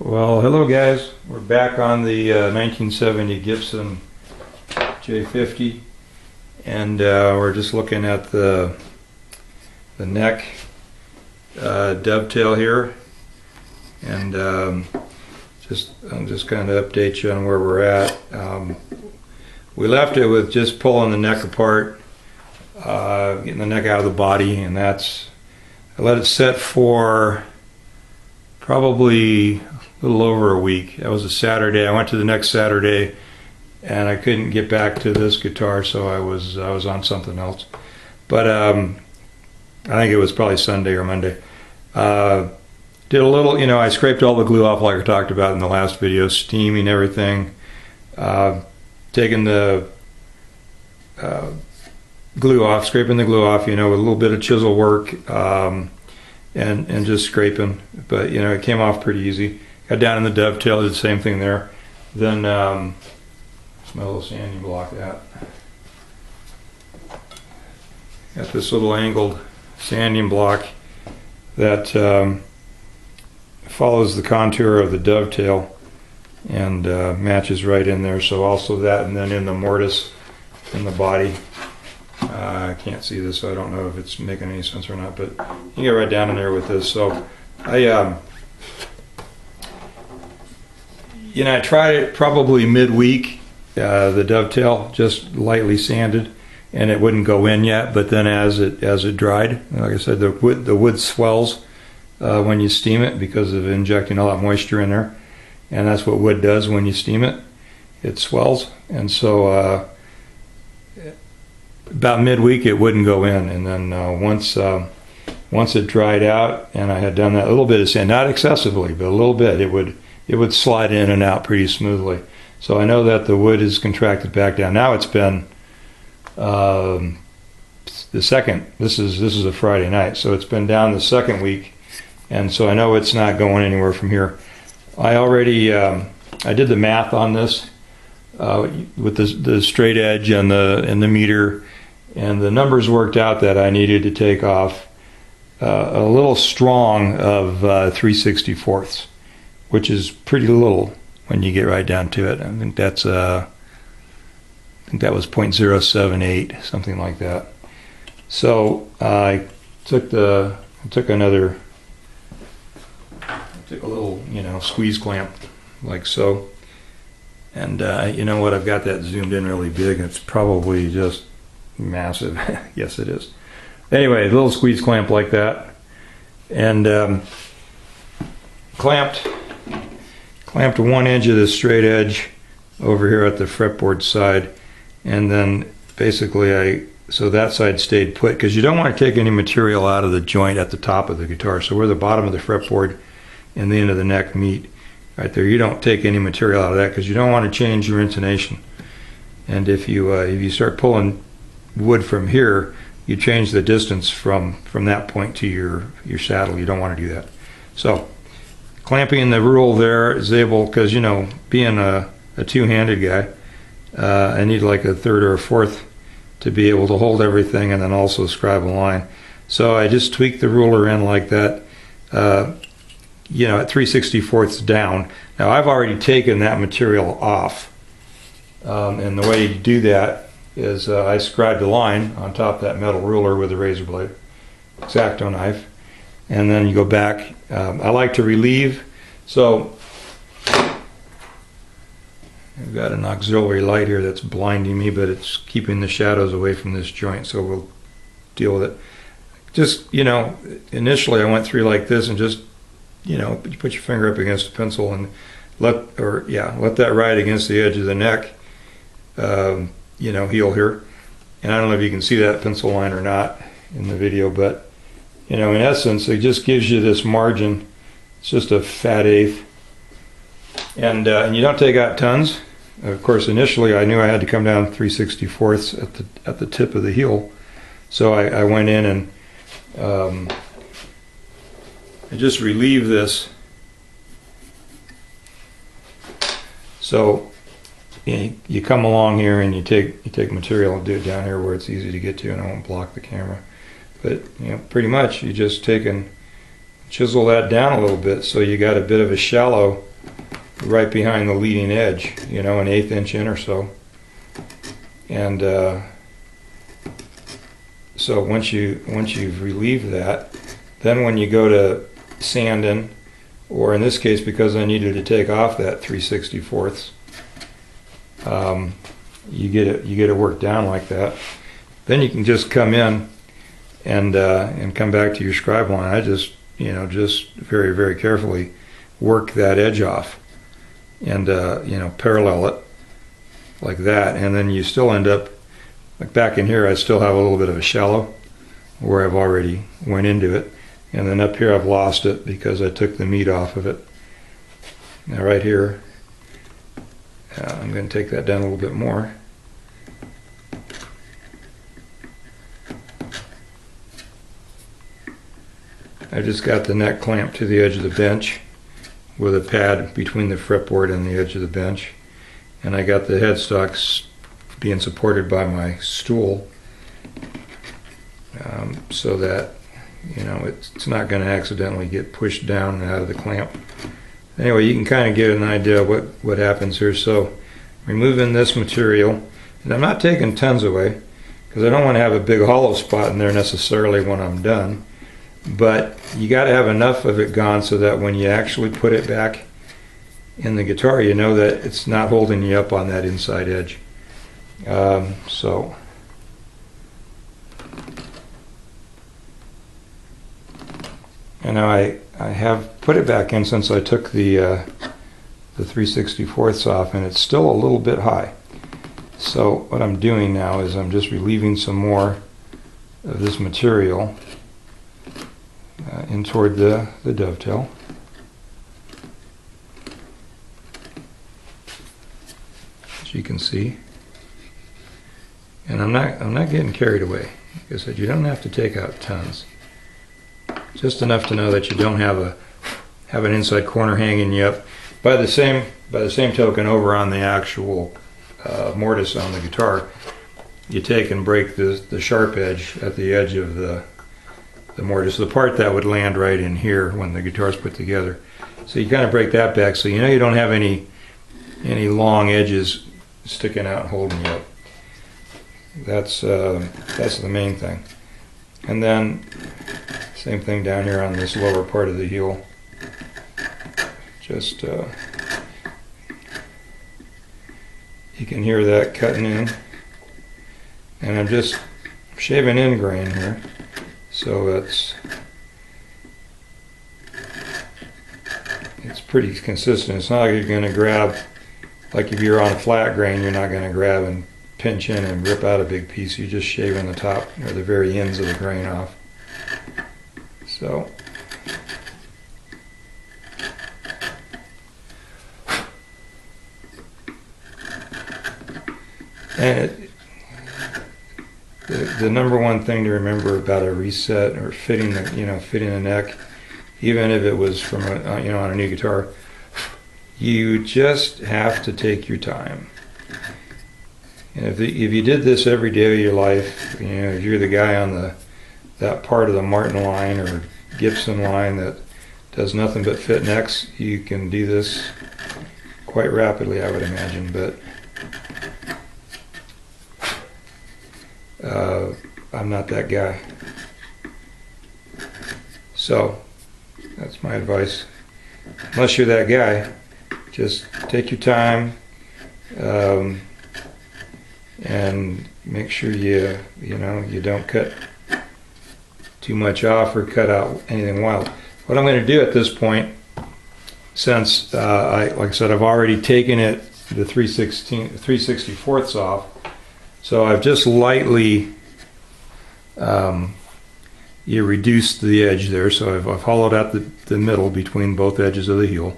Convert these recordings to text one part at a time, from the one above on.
Well, hello guys. We're back on the 1970 Gibson J-50, and we're just looking at the neck dovetail here, and I'm just kind of update you on where we're at. We left it with just pulling the neck apart, getting the neck out of the body, and I let it set for probably a little over a week. That was a Saturday. I went to the next Saturday and I couldn't get back to this guitar, so I was on something else. But I think it was probably Sunday or Monday. Did a little, I scraped all the glue off like I talked about in the last video, steaming everything, taking the glue off, scraping the glue off, with a little bit of chisel work, and just scraping, but it came off pretty easy. Got down in the dovetail, did the same thing there. Then my little sanding block that. Got this little angled sanding block that follows the contour of the dovetail and matches right in there. So also that, and then in the mortise in the body. I can't see this, so I don't know if it's making any sense or not, but you get right down in there with this. So I tried it probably midweek, the dovetail, just lightly sanded, and it wouldn't go in yet. But then as it dried, like I said, the wood swells when you steam it because of injecting a lot of moisture in there, and that's what wood does when you steam it. It swells, and so about midweek it wouldn't go in, and then once it dried out and I had done that, a little bit of sand, not excessively, but a little bit, it would slide in and out pretty smoothly. So I know that the wood is contracted back down. Now it's been the second. This is a Friday night, so it's been down the second week, and so I know it's not going anywhere from here. I already I did the math on this with the straight edge and the meter, and the numbers worked out that I needed to take off a little strong of 3/64ths, which is pretty little when you get right down to it. I think that was 0.078, something like that. So I took a little squeeze clamp like so. And you know what, I've got that zoomed in really big. It's probably just massive. Yes, it is. Anyway, a little squeeze clamp like that. And clamped one edge of the straight edge over here at the fretboard side. And then basically so that side stayed put, because you don't want to take any material out of the joint at the top of the guitar. So where the bottom of the fretboard and the end of the neck meet, right there, you don't take any material out of that because you don't want to change your intonation. And if you start pulling wood from here, you change the distance from that point to your saddle. You don't want to do that. So clamping the rule there is able, because being a two-handed guy, I need like a third or a fourth to be able to hold everything and then also scribe a line. So I just tweak the ruler in like that. At 3/64ths down. Now I've already taken that material off, and the way you do that is I scribed a line on top of that metal ruler with a razor blade, X-Acto knife, and then you go back. I like to relieve, so I've got an auxiliary light here that's blinding me, but it's keeping the shadows away from this joint, so we'll deal with it. Just, initially I went through like this and just you put your finger up against the pencil and let that ride against the edge of the neck, heel here. And I don't know if you can see that pencil line or not in the video, but in essence, it just gives you this margin. It's just a fat eighth, and you don't take out tons. Of course, initially I knew I had to come down 3/64ths at the tip of the heel, so I went in and I just relieve this. So you come along here and you take material and do it down here where it's easy to get to, and I won't block the camera. But pretty much you just take and chisel that down a little bit so you got a bit of a shallow right behind the leading edge, you know, an 1/8 inch in or so. And so once you've relieved that, then when you go to sanding, or in this case, because I needed to take off that 3/64, you get it worked down like that. Then you can just come in and come back to your scribe line. I just very, very carefully work that edge off and parallel it like that, and then you still end up like back in here. I still have a little bit of a shallow where I've already went into it, and then up here I've lost it because I took the meat off of it. Now right here, I'm going to take that down a little bit more. I just got the neck clamped to the edge of the bench with a pad between the fretboard and the edge of the bench, and I got the headstocks being supported by my stool, so that it's not going to accidentally get pushed down and out of the clamp. Anyway, you can kind of get an idea of what happens here. So removing this material, and I'm not taking tons away because I don't want to have a big hollow spot in there necessarily when I'm done, but you got to have enough of it gone so that when you actually put it back in the guitar, you know that it's not holding you up on that inside edge. And now I have put it back in since I took the 3/64 off, and it's still a little bit high. So what I'm doing now is I'm just relieving some more of this material in toward the dovetail. As you can see. And I'm not getting carried away. Like I said, you don't have to take out tons. Just enough to know that you don't have an inside corner hanging you up. By the same token, over on the actual mortise on the guitar, you take and break the sharp edge at the edge of the mortise, the part that would land right in here when the guitar's put together. So you kind of break that back so you don't have any long edges sticking out and holding you up. That's the main thing. And then same thing down here on this lower part of the heel. Just you can hear that cutting in, and I'm just shaving in grain here, so it's pretty consistent. It's not like you're going to grab, like if you're on a flat grain, you're not going to grab and pinch in and rip out a big piece. You're just shaving the top or the very ends of the grain off. So and the number one thing to remember about a reset or fitting the neck, even if it was from on a new guitar, you just have to take your time. And if you did this every day of your life, if you're the guy on that part of the Martin line or Gibson line that does nothing but fit necks, you can do this quite rapidly, I would imagine. But I'm not that guy. So that's my advice. Unless you're that guy, just take your time. And make sure you don't cut too much off or cut out anything wild. What I'm going to do at this point, since like I said, I've already taken it the 3/64 off, so I've just lightly reduced the edge there. So I've hollowed out the middle between both edges of the heel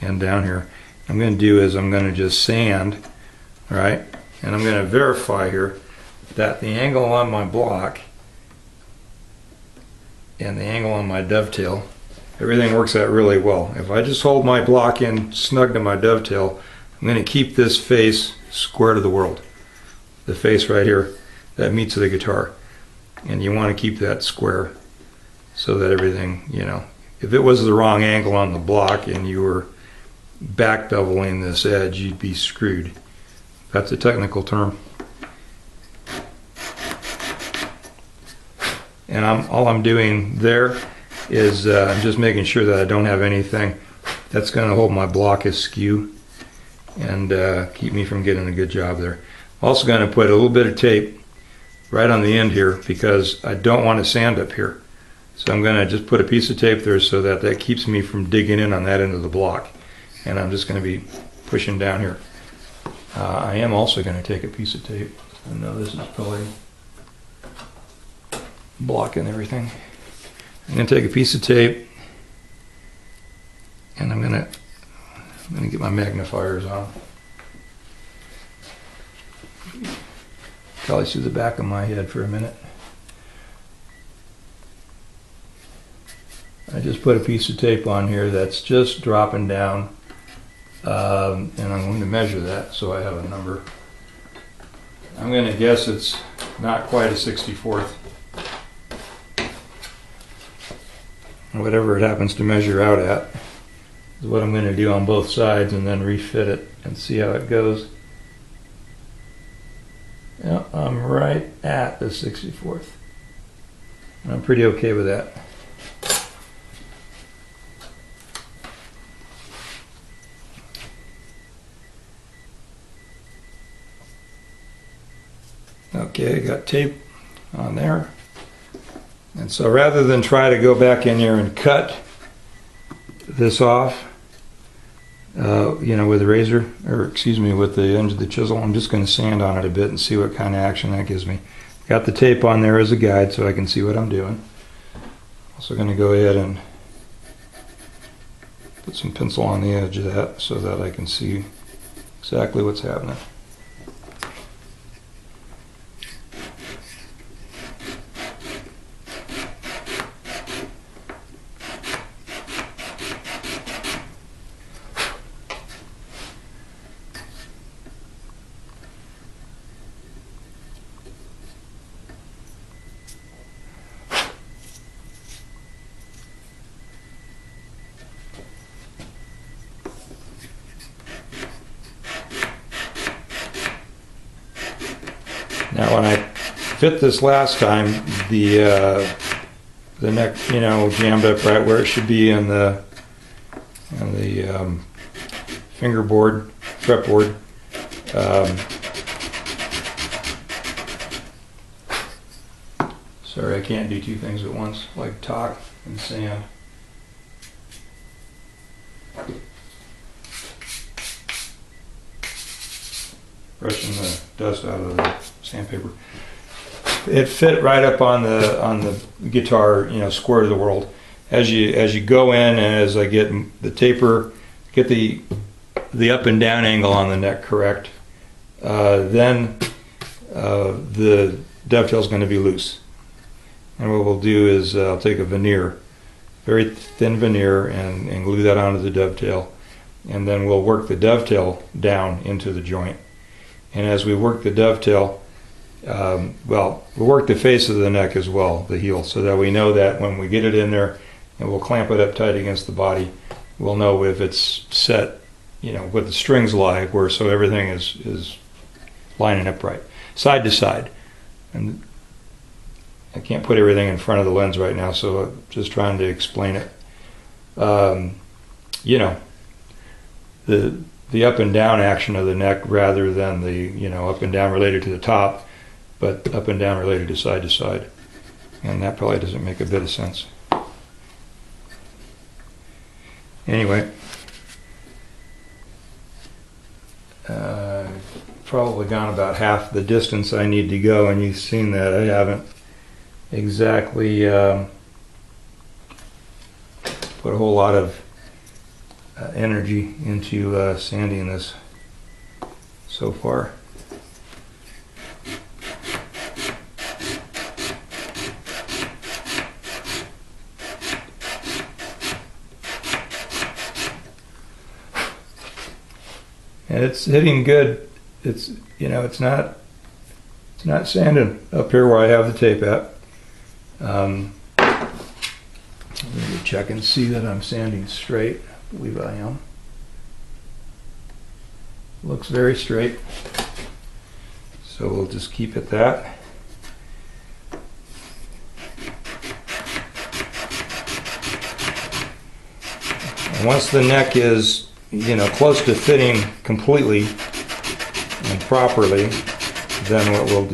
and down here. What I'm going to do is I'm going to just sand, all right? And I'm going to verify here that the angle on my block and the angle on my dovetail, everything works out really well. If I just hold my block in snug to my dovetail, I'm going to keep this face square to the world. The face right here that meets the guitar. And you want to keep that square so that everything, if it was the wrong angle on the block and you were back beveling this edge, you'd be screwed. That's a technical term. And all I'm doing there is I'm just making sure that I don't have anything that's going to hold my block askew and keep me from getting a good job there. I'm also going to put a little bit of tape right on the end here because I don't want to sand up here. So I'm going to just put a piece of tape there so that that keeps me from digging in on that end of the block. And I'm just going to be pushing down here. I am also going to take a piece of tape. I know this is probably blocking everything. I'm going to take a piece of tape and I'm going to get my magnifiers on. Probably see the back of my head for a minute. I just put a piece of tape on here that's just dropping down, and I'm going to measure that so I have a number. I'm going to guess it's not quite a 64th. Whatever it happens to measure out at is what I'm going to do on both sides and then refit it and see how it goes. Yeah, I'm right at the 64th. I'm pretty okay with that. Okay, I got tape on there. And so rather than try to go back in here and cut this off, with the razor, or excuse me, with the end of the chisel, I'm just going to sand on it a bit and see what kind of action that gives me. Got the tape on there as a guide so I can see what I'm doing. Also going to go ahead and put some pencil on the edge of that so that I can see exactly what's happening. Now when I fit this last time, the neck, jammed up right where it should be in the fingerboard, fretboard. Sorry, I can't do two things at once, like talk and sand. Brushing the dust out of the sandpaper. It fit right up on the guitar, square to the world. As you go in and as I get the taper, get the up and down angle on the neck correct, then the dovetail is going to be loose. And what we'll do is I'll take a veneer, very thin veneer, and glue that onto the dovetail, and then we'll work the dovetail down into the joint. And as we work the dovetail, we'll work the face of the neck as well, the heel, so that we know that when we get it in there and we'll clamp it up tight against the body, we'll know if it's set, where the strings lie, so everything is lining up right, side to side. And I can't put everything in front of the lens right now, so I'm just trying to explain it. The up and down action of the neck rather than the up and down related to the top, but up and down related to side, and that probably doesn't make a bit of sense. Anyway, probably gone about half the distance I need to go, and you've seen that I haven't exactly put a whole lot of energy into sanding this so far. And it's hitting good. It's it's not sanding up here where I have the tape at. Let me check and see that I'm sanding straight. I believe I am. Looks very straight. So we'll just keep it that. And once the neck is, close to fitting completely and properly, then what I'll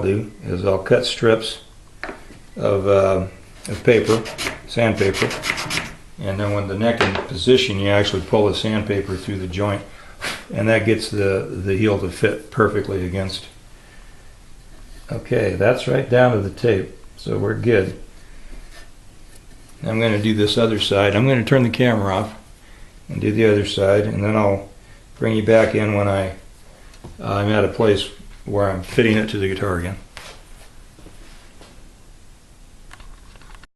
do is I'll cut strips of paper, sandpaper, and then when the neck is in position, you actually pull the sandpaper through the joint, and that gets the heel to fit perfectly against. Okay, that's right down to the tape, so we're good. I'm going to do this other side. I'm going to turn the camera off and do the other side, and then I'll bring you back in when I'm at a place where I'm fitting it to the guitar again.